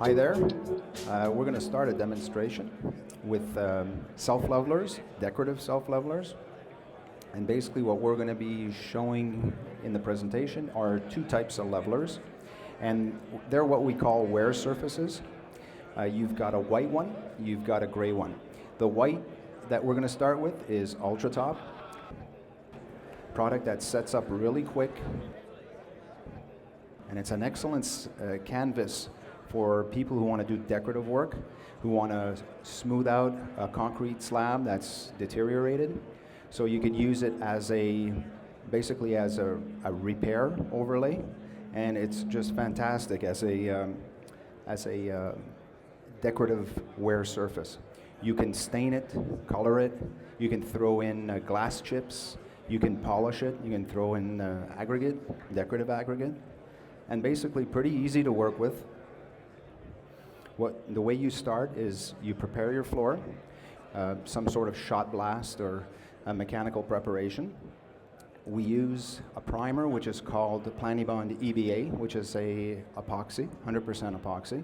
Hi there. We're going to start a demonstration with self-levelers, decorative self-levelers. And basically what we're going to be showing in the presentation are two types of levelers. And they're what we call wear surfaces. You've got a white one, you've got a gray one. The white that we're going to start with is Ultratop. Product that sets up really quick. And it's an excellent canvas for people who want to do decorative work, who want to smooth out a concrete slab that's deteriorated. So you could use it as basically as a repair overlay, and it's just fantastic as a decorative wear surface. You can stain it, color it, you can throw in glass chips, you can polish it, you can throw in aggregate, decorative aggregate, and basically pretty easy to work with. The way you start is you prepare your floor, some sort of shot blast or a mechanical preparation. We use a primer which is called the Planibond EVA, which is a epoxy, 100% epoxy.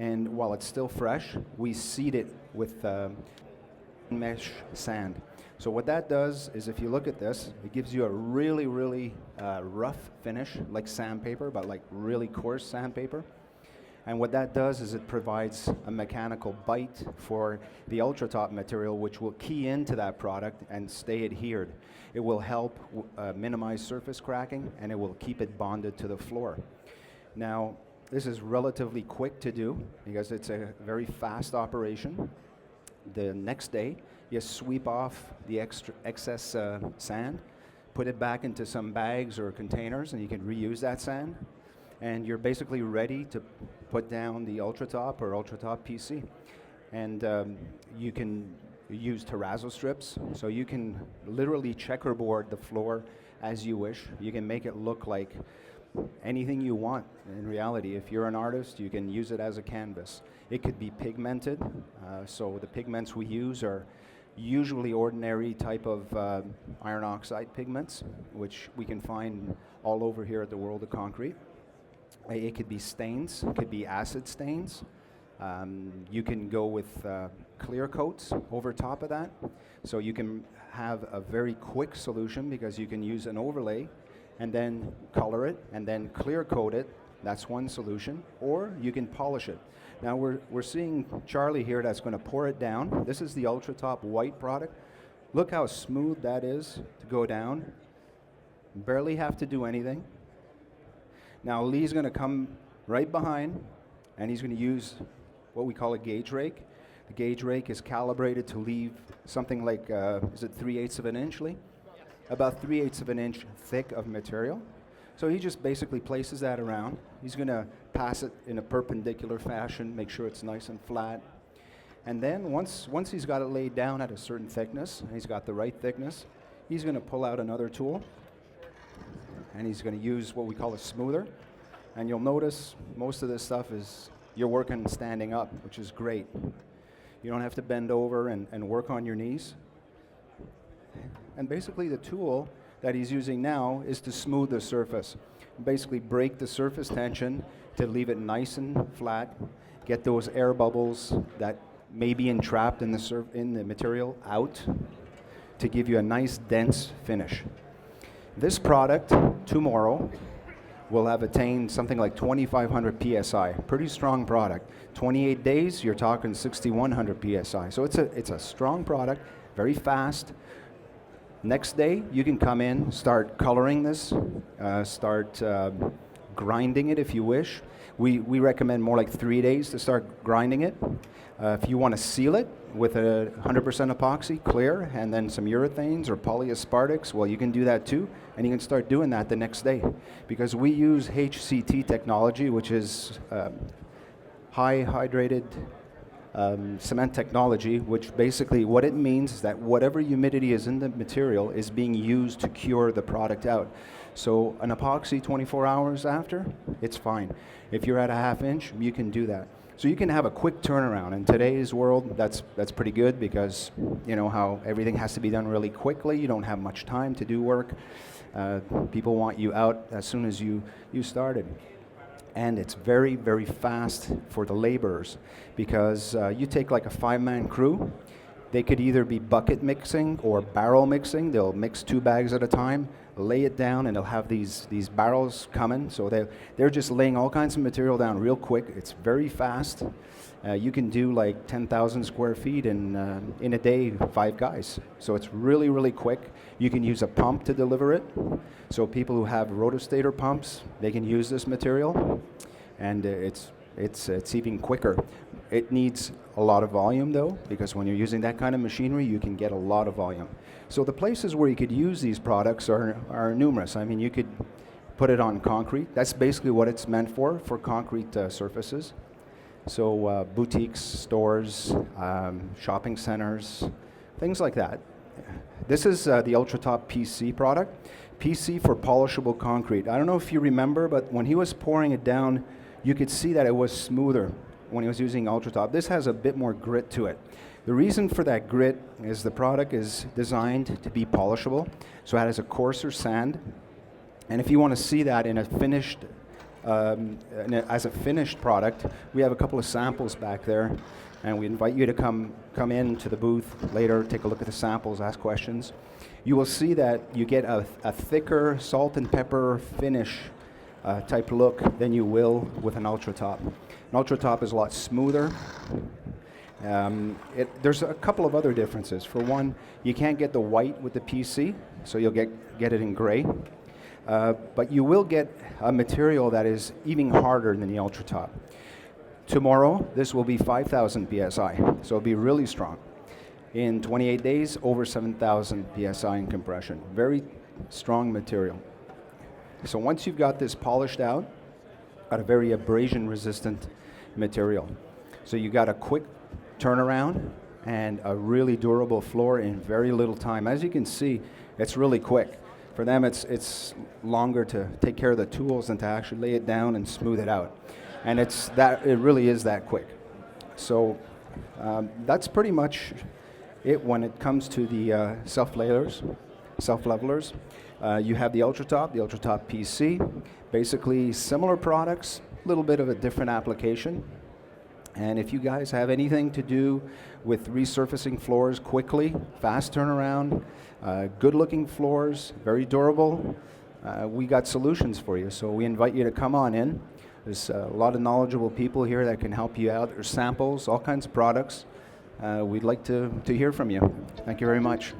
And while it's still fresh, we seed it with mesh sand. So what that does is, if you look at this, it gives you a really, really rough finish, like sandpaper, but like really coarse sandpaper. And what that does is it provides a mechanical bite for the Ultratop material, which will key into that product and stay adhered. It will help minimize surface cracking, and it will keep it bonded to the floor. Now, this is relatively quick to do because it's a very fast operation. The next day, you sweep off the excess sand, put it back into some bags or containers, and you can reuse that sand. And you're basically ready to put down the Ultratop or Ultratop PC. And you can use terrazzo strips, so you can literally checkerboard the floor as you wish. You can make it look like anything you want. In reality, if you're an artist, you can use it as a canvas. It could be pigmented, so the pigments we use are usually ordinary type of iron oxide pigments, which we can find all over here at the World of Concrete. It could be stains, it could be acid stains. You can go with clear coats over top of that. So you can have a very quick solution because you can use an overlay and then color it and then clear coat it. That's one solution. Or you can polish it. Now we're seeing Charlie here that's going to pour it down. This is the Ultratop white product. Look how smooth that is to go down. Barely have to do anything. Now Lee's going to come right behind, and he's going to use what we call a gauge rake. The gauge rake is calibrated to leave something like, is it 3/8 of an inch, Lee? Yes. About 3/8 of an inch thick of material. So he just basically places that around. He's going to pass it in a perpendicular fashion, make sure it's nice and flat. And then once he's got it laid down at a certain thickness, and he's got the right thickness, he's going to pull out another tool. And he's going to use what we call a smoother. And you'll notice most of this stuff is you're working standing up, which is great. You don't have to bend over and work on your knees. And basically the tool that he's using now is to smooth the surface. Basically break the surface tension to leave it nice and flat, get those air bubbles that may be entrapped in the material out to give you a nice dense finish. This product, tomorrow, will have attained something like 2,500 PSI. Pretty strong product. 28 days, you're talking 6,100 PSI. So it's a strong product, very fast. Next day, you can come in, start coloring this, start grinding it if you wish. We recommend more like 3 days to start grinding it. If you want to seal it with a 100% epoxy, clear, and then some urethanes or polyaspartics, well, you can do that too, and you can start doing that the next day. Because we use HCT technology, which is high hydrated cement technology, which basically what it means is that whatever humidity is in the material is being used to cure the product out. So an epoxy 24 hours after, it's fine. If you're at a ½ inch, you can do that. So you can have a quick turnaround. In today's world, that's pretty good because you know how everything has to be done really quickly. You don't have much time to do work. People want you out as soon as you started. And it's very, very fast for the laborers, because you take like a 5-man crew, they could either be bucket mixing or barrel mixing. They'll mix 2 bags at a time, lay it down, and they'll have these barrels coming. So they're just laying all kinds of material down real quick. It's very fast. You can do like 10,000 square feet in a day, 5 guys. So it's really, really quick. You can use a pump to deliver it. So people who have rotostator pumps, they can use this material, and it's even quicker. It needs a lot of volume though, because when you're using that kind of machinery, you can get a lot of volume. So the places where you could use these products are numerous. I mean, you could put it on concrete. That's basically what it's meant for concrete surfaces. So boutiques, stores, shopping centers, things like that. This is the Ultratop PC product. PC for polishable concrete. I don't know if you remember, but when he was pouring it down, you could see that it was smoother when he was using Ultratop. This has a bit more grit to it. The reason for that grit is the product is designed to be polishable, so it has a coarser sand. And if you want to see that in a finished, as a finished product, we have a couple of samples back there, and we invite you to come in to the booth later, take a look at the samples, ask questions. You will see that you get a thicker salt and pepper finish type look than you will with an Ultratop. An Ultratop is a lot smoother. There's a couple of other differences. For one, you can't get the white with the PC, so you'll get it in gray. But you will get a material that is even harder than the Ultratop. Tomorrow, this will be 5,000 PSI, so it'll be really strong. In 28 days, over 7,000 PSI in compression. Very strong material. So once you've got this polished out, got a very abrasion-resistant material. So you got a quick turnaround and a really durable floor in very little time. As you can see, it's really quick. For them, it's longer to take care of the tools than to actually lay it down and smooth it out. And it really is that quick. So that's pretty much it when it comes to the self-levelers. You have the Ultratop PC, basically similar products, a little bit of a different application. And if you guys have anything to do with resurfacing floors quickly, fast turnaround, good looking floors, very durable, we got solutions for you. So we invite you to come on in. There's a lot of knowledgeable people here that can help you out. There's samples, all kinds of products. We'd like to hear from you. Thank you very much.